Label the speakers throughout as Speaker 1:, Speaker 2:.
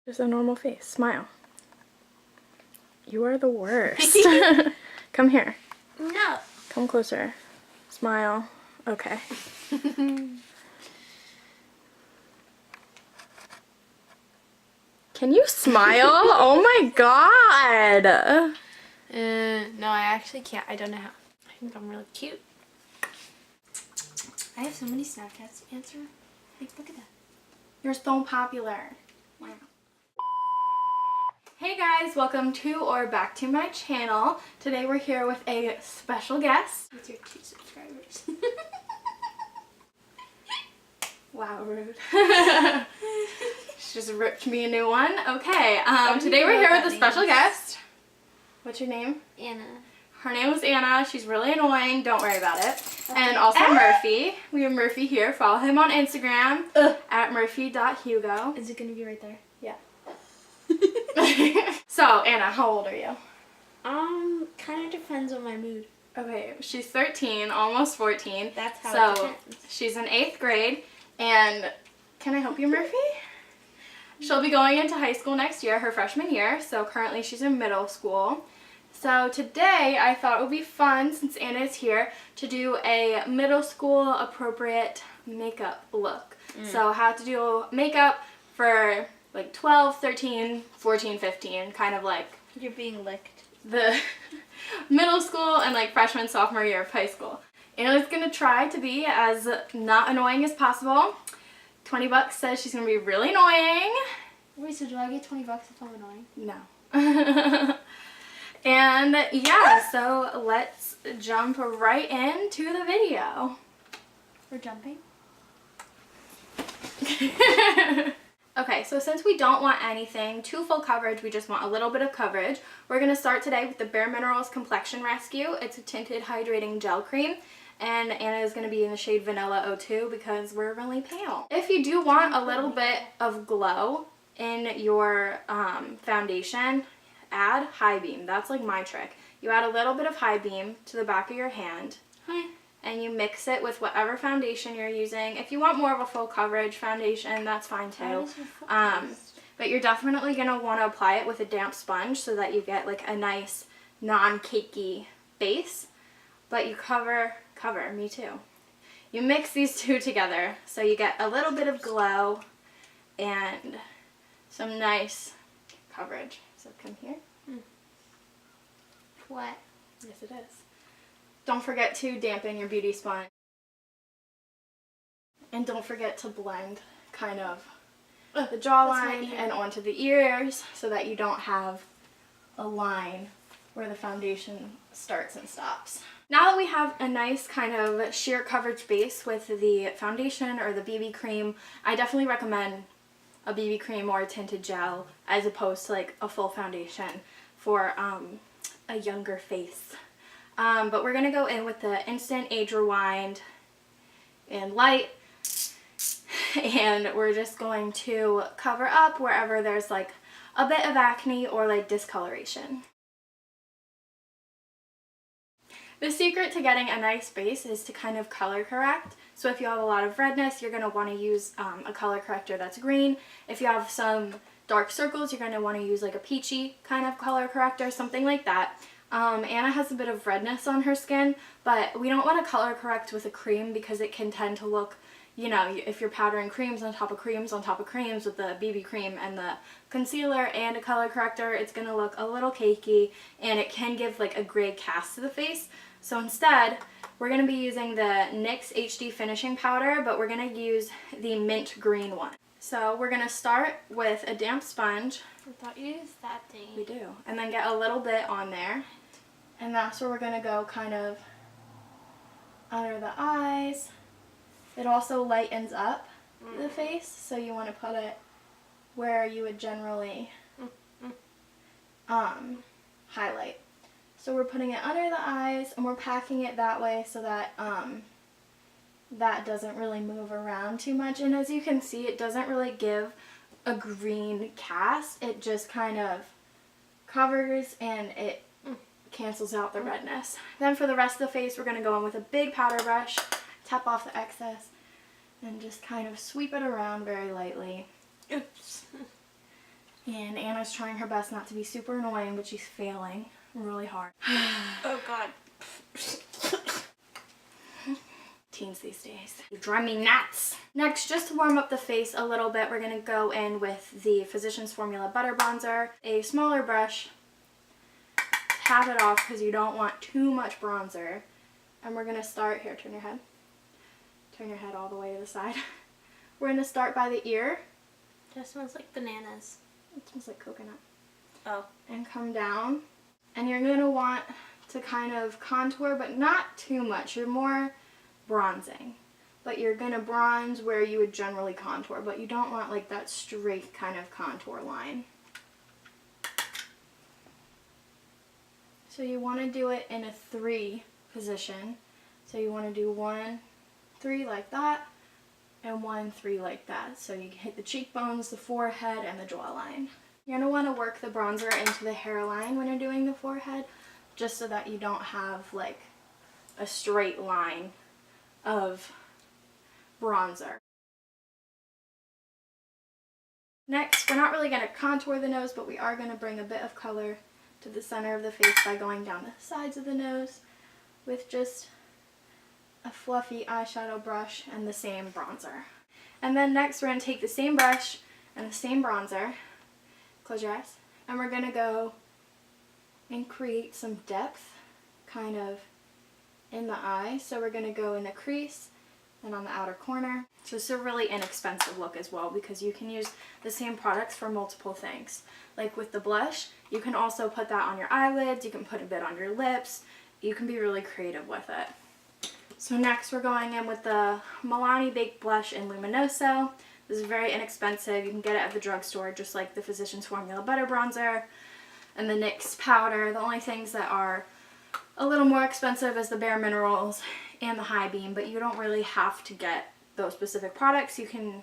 Speaker 1: Just a normal face. Smile. You are the worst. Come here.
Speaker 2: No.
Speaker 1: Come closer. Smile. Okay. Can you smile? Oh my god.
Speaker 2: No, I actually can't. I don't know how. I think I'm really cute. I have so many Snapchats to answer. Like, look at that.
Speaker 1: You're so popular. Wow. Hey guys, welcome to or back to my channel. Today we're here with a special guest.
Speaker 2: With your 2 subscribers.
Speaker 1: Wow, rude. She just ripped me a new one. Okay, today we're here with a special guest. What's your name?
Speaker 2: Anna.
Speaker 1: Her name is Anna. She's really annoying. Don't worry about it. Okay. And also Murphy. We have Murphy here. Follow him on Instagram at murphy.hugo.
Speaker 2: Is it going to be right there?
Speaker 1: Yeah. So, Anna, how old are you?
Speaker 2: Kind of depends on my mood.
Speaker 1: Okay, she's 13, almost 14.
Speaker 2: That's how it depends.
Speaker 1: She's in 8th grade. And can I help you, Murphy? She'll be going into high school next year, her freshman year. So currently she's in middle school. So today I thought it would be fun, since Anna is here, to do a middle school appropriate makeup look. So how to do makeup for like 12, 13, 14, 15, kind of like
Speaker 2: You're being licked.
Speaker 1: the middle school and like freshman, sophomore year of high school. Anna's going to try to be as not annoying as possible. 20 bucks says she's going to be really annoying.
Speaker 2: Wait, so do I get 20 bucks if I'm annoying?
Speaker 1: No. And yeah, so let's jump right into the video.
Speaker 2: We're jumping?
Speaker 1: Okay, so since we don't want anything too full coverage, we just want a little bit of coverage, we're going to start today with the Bare Minerals Complexion Rescue. It's a tinted hydrating gel cream, and Anna is going to be in the shade Vanilla 02 because we're really pale. If you do want a little bit of glow in your foundation, add High Beam. That's like my trick. You add a little bit of High Beam to the back of your hand.
Speaker 2: Hi.
Speaker 1: And you mix it with whatever foundation you're using. If you want more of a full coverage foundation, that's fine too. But you're definitely going to want to apply it with a damp sponge so that you get like a nice non-cakey base. But you cover, me too. You mix these two together so you get a little bit of glow and some nice coverage. So come here.
Speaker 2: What?
Speaker 1: Yes, it is. Don't forget to dampen your beauty sponge. And don't forget to blend kind of the jawline and onto the ears so that you don't have a line where the foundation starts and stops. Now that we have a nice kind of sheer coverage base with the foundation or the BB cream, I definitely recommend a BB cream or a tinted gel as opposed to like a full foundation for a younger face. But we're going to go in with the Instant Age Rewind in light, and we're just going to cover up wherever there's like a bit of acne or like discoloration. The secret to getting a nice base is to kind of color correct. So if you have a lot of redness, you're going to want to use a color corrector that's green. If you have some dark circles, you're going to want to use like a peachy kind of color corrector, something like that. Anna has a bit of redness on her skin, but we don't want to color correct with a cream because it can tend to look, you know, if you're powdering creams on top of creams on top of creams with the BB cream and the concealer and a color corrector, it's going to look a little cakey and it can give like a gray cast to the face. So instead, we're going to be using the NYX HD Finishing Powder, but we're going to use the mint green one. So we're going to start with a damp sponge.
Speaker 2: I thought you used that thing.
Speaker 1: We do. And then get a little bit on there. And that's where we're going to go kind of under the eyes. It also lightens up the face, so you want to put it where you would generally highlight. So we're putting it under the eyes and we're packing it that way so that that doesn't really move around too much. And as you can see, it doesn't really give a green cast. It just kind of covers and it cancels out the redness. Then for the rest of the face, we're going to go in with a big powder brush, tap off the excess, and just kind of sweep it around very lightly.
Speaker 2: Oops.
Speaker 1: And Anna's trying her best not to be super annoying, but she's failing really hard.
Speaker 2: Oh God.
Speaker 1: Teens these days. You drive me nuts. Next, just to warm up the face a little bit, we're gonna go in with the Physicians Formula Butter Bronzer, a smaller brush, tap it off because you don't want too much bronzer. And we're gonna start, here, turn your head. Turn your head all the way to the side. We're gonna start by the ear.
Speaker 2: That smells like bananas.
Speaker 1: It smells like coconut.
Speaker 2: Oh.
Speaker 1: And come down. And you're gonna want to kind of contour, but not too much. You're more bronzing. But you're gonna bronze where you would generally contour, but you don't want like that straight kind of contour line. So you want to do it in a 3 position. So you want to do 1, 3 like that, and 1, 3 like that. So you can hit the cheekbones, the forehead, and the jawline. You're going to want to work the bronzer into the hairline when you're doing the forehead, just so that you don't have like a straight line of bronzer. Next, we're not really going to contour the nose, but we are going to bring a bit of color to the center of the face by going down the sides of the nose with just a fluffy eyeshadow brush and the same bronzer. And then next we're going to take the same brush and the same bronzer, close your eyes, and we're going to go and create some depth kind of in the eye. So we're going to go in the crease and on the outer corner. So it's a really inexpensive look as well because you can use the same products for multiple things. Like with the blush, you can also put that on your eyelids, you can put a bit on your lips, you can be really creative with it. So next we're going in with the Milani Baked Blush in Luminoso. This is very inexpensive, you can get it at the drugstore just like the Physicians Formula Butter Bronzer and the NYX powder. The only things that are a little more expensive is the Bare Minerals and the High Beam, but you don't really have to get those specific products. You can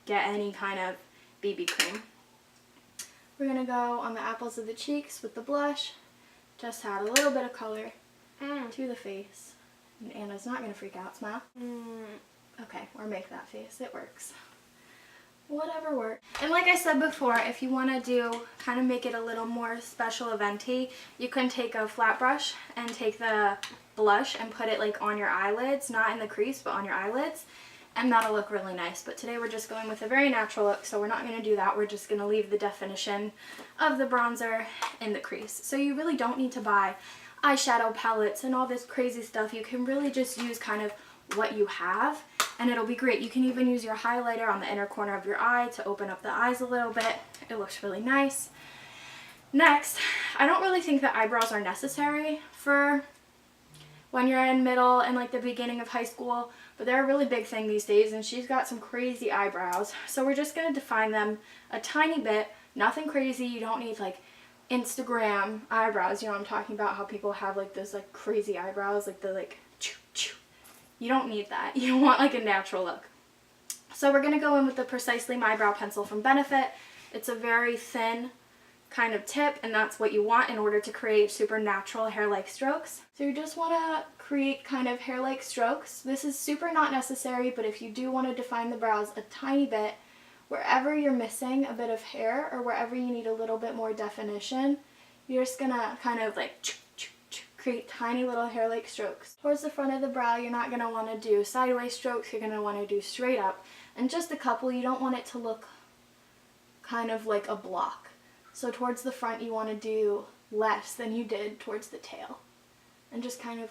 Speaker 1: get any kind of BB cream. We're going to go on the apples of the cheeks with the blush. Just add a little bit of color to the face. And Anna's not going to freak out. Smile. Okay, or make that face. It works. Whatever works. And like I said before, if you want to do, kind of make it a little more special eventy, you can take a flat brush and take the blush and put it like on your eyelids, not in the crease, but on your eyelids. And that'll look really nice. But today we're just going with a very natural look, so we're not going to do that. We're just going to leave the definition of the bronzer in the crease. So you really don't need to buy eyeshadow palettes and all this crazy stuff. You can really just use kind of what you have, and it'll be great. You can even use your highlighter on the inner corner of your eye to open up the eyes a little bit. It looks really nice. Next, I don't really think that eyebrows are necessary for when you're in middle and like the beginning of high school, but they're a really big thing these days, and she's got some crazy eyebrows. So we're just going to define them a tiny bit, nothing crazy. You don't need like Instagram eyebrows. You know what I'm talking about, how people have like those like crazy eyebrows, like the like choo choo. You don't need that. You want like a natural look. So we're going to go in with the Precisely My Brow Pencil from Benefit. It's a very thin kind of tip, and that's what you want in order to create super natural hair-like strokes. So you just want to create kind of hair-like strokes. This is super not necessary, but if you do want to define the brows a tiny bit, wherever you're missing a bit of hair or wherever you need a little bit more definition, you're just going to kind of like create tiny little hair-like strokes. Towards the front of the brow, you're not going to want to do sideways strokes, you're going to want to do straight up. And just a couple, you don't want it to look kind of like a block. So towards the front, you want to do less than you did towards the tail. And just kind of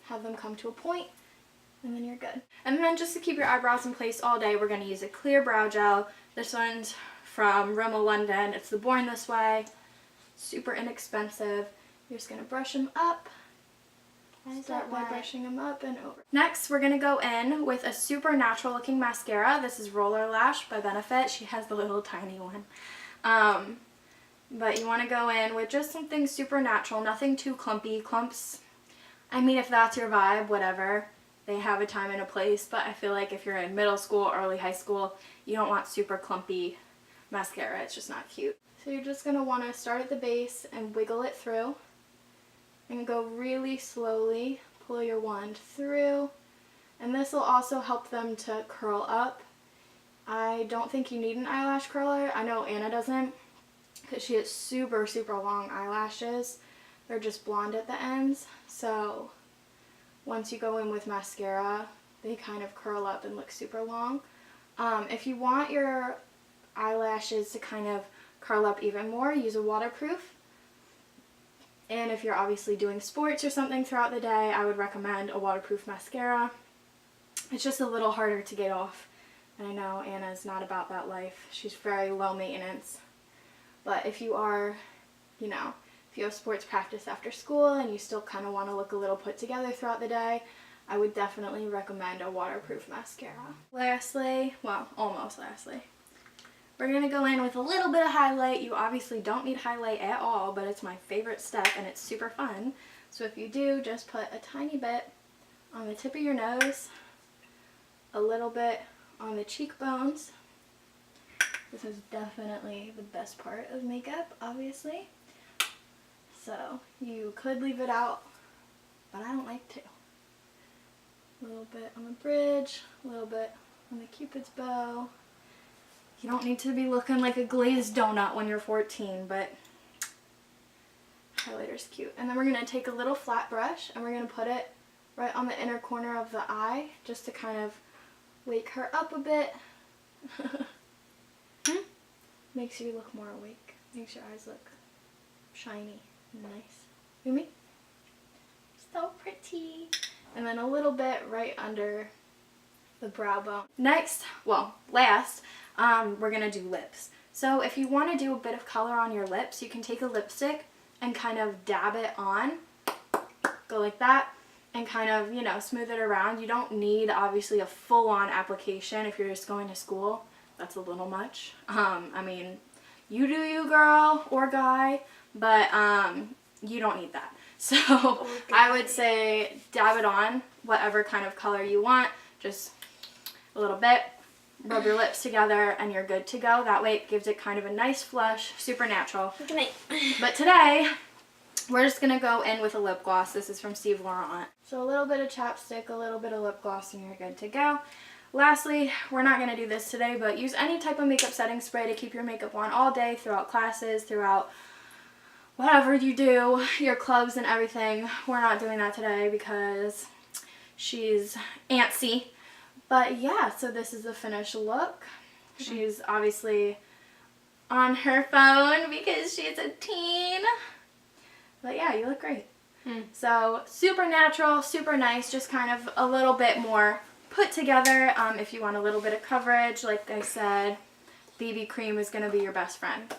Speaker 1: have them come to a point, and then you're good. And then just to keep your eyebrows in place all day, we're going to use a clear brow gel. This one's from Rimmel London. It's the Born This Way. Super inexpensive. You're just going to brush them up. Start by brushing them up and over. Next, we're going to go in with a super natural looking mascara. This is Rollerlash by Benefit. She has the little tiny one. But you want to go in with just something super natural, nothing too clumpy. Clumps, I mean, if that's your vibe, whatever. They have a time and a place, but I feel like if you're in middle school, early high school, you don't want super clumpy mascara. It's just not cute. So you're just going to want to start at the base and wiggle it through. And go really slowly, pull your wand through, and this will also help them to curl up. I don't think you need an eyelash curler. I know Anna doesn't, because she has super, super long eyelashes. They're just blonde at the ends, so once you go in with mascara, they kind of curl up and look super long. If you want your eyelashes to kind of curl up even more, use a waterproof. And if you're obviously doing sports or something throughout the day, I would recommend a waterproof mascara. It's just a little harder to get off. And I know Anna's not about that life. She's very low maintenance. But if you are, you know, if you have sports practice after school and you still kind of want to look a little put together throughout the day, I would definitely recommend a waterproof mascara. Lastly, well, almost lastly, we're going to go in with a little bit of highlight. You obviously don't need highlight at all, but it's my favorite step and it's super fun. So if you do, just put a tiny bit on the tip of your nose, a little bit on the cheekbones. This is definitely the best part of makeup, obviously. So you could leave it out, but I don't like to. A little bit on the bridge, a little bit on the Cupid's bow. You don't need to be looking like a glazed donut when you're 14, but highlighter's cute. And then we're going to take a little flat brush and we're going to put it right on the inner corner of the eye just to kind of wake her up a bit. Makes you look more awake. Makes your eyes look shiny and nice. You me? So pretty. And then a little bit right under the brow bone. Next, well, last, we're going to do lips. So if you want to do a bit of color on your lips, you can take a lipstick and kind of dab it on. Go like that. And kind of, you know, smooth it around. You don't need, obviously, a full-on application if you're just going to school. That's a little much. I mean, you do you, girl or guy, but you don't need that. So I would say dab it on, whatever kind of color you want. Just a little bit. Rub your lips together and you're good to go. That way it gives it kind of a nice flush, super natural.
Speaker 2: Good night.
Speaker 1: But today, we're just going to go in with a lip gloss. This is from Laurant. So a little bit of chapstick, a little bit of lip gloss, and you're good to go. Lastly, we're not going to do this today, but use any type of makeup setting spray to keep your makeup on all day, throughout classes, throughout whatever you do, your clubs and everything. We're not doing that today because she's antsy. But yeah, so this is the finished look. She's obviously on her phone because she's a teen. But yeah, you look great. So super natural, super nice, just kind of a little bit more put together. If you want a little bit of coverage, like I said, BB cream is going to be your best friend.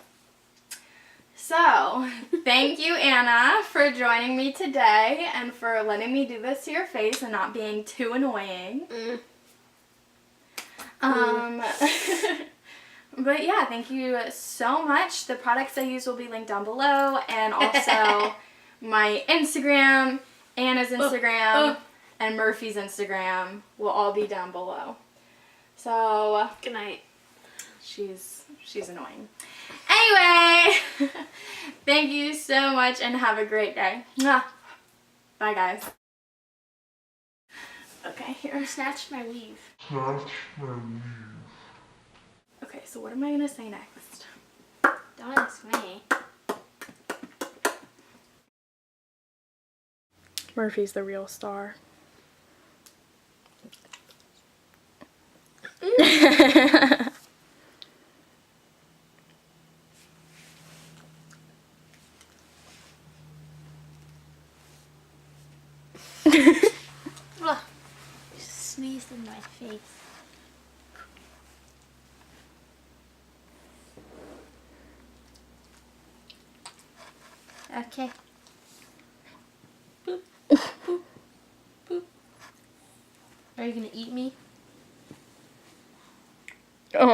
Speaker 1: So thank you, Anna, for joining me today and for letting me do this to your face and not being too annoying. But yeah, thank you so much. The products I use will be linked down below, and also my Instagram, Anna's Instagram, and Murphy's Instagram will all be down below. So
Speaker 2: Good night.
Speaker 1: she's annoying. Anyway, thank you so much and have a great day. Mwah. Bye, guys. Okay, here.
Speaker 2: Snatched my weave.
Speaker 1: Okay, so what am I gonna say next?
Speaker 2: Don't ask me.
Speaker 1: Murphy's the real star.
Speaker 2: Ugh. Sneezed in my face. Okay. Boop. Boop. Boop. Are you gonna eat me?
Speaker 1: Oh.